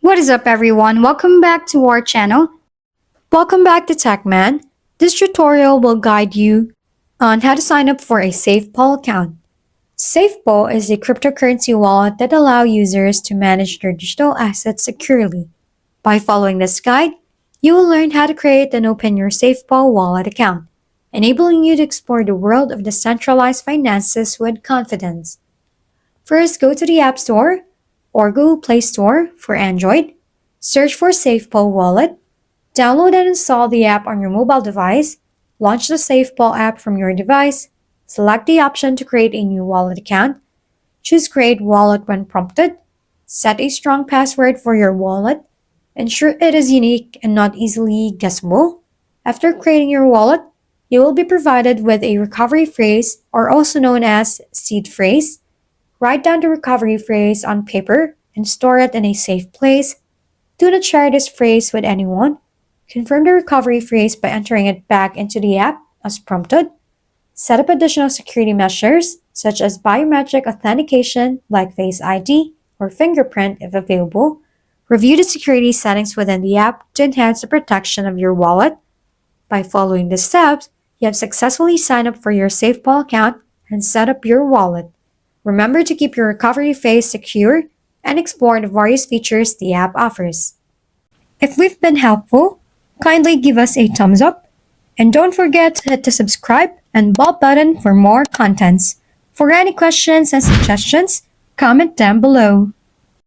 What is up, everyone? Welcome back to our channel. Welcome back to TechMan. This tutorial will guide you on how to sign up for a SafePal account. SafePal is a cryptocurrency wallet that allows users to manage their digital assets securely. By following this guide, you will learn how to create and open your SafePal wallet account, enabling you to explore the world of decentralized finances with confidence. First, go to the App Store or Google Play Store for Android. Search for SafePal Wallet. Download and install the app on your mobile device. Launch the SafePal app from your device. Select the option to create a new wallet account. Choose Create Wallet when prompted. Set a strong password for your wallet. Ensure it is unique and not easily guessable. After creating your wallet, you will be provided with a recovery phrase, or also known as seed phrase. Write down the recovery phrase on paper and store it in a safe place. Do not share this phrase with anyone. Confirm the recovery phrase by entering it back into the app as prompted. Set up additional security measures such as biometric authentication like Face ID or fingerprint if available. Review the security settings within the app to enhance the protection of your wallet. By following these steps, you have successfully signed up for your SafePal account and set up your wallet. Remember to keep your recovery phase secure and explore the various features the app offers. If we've been helpful, kindly give us a thumbs up and don't forget to hit the subscribe and bell button for more contents. For any questions and suggestions, comment down below.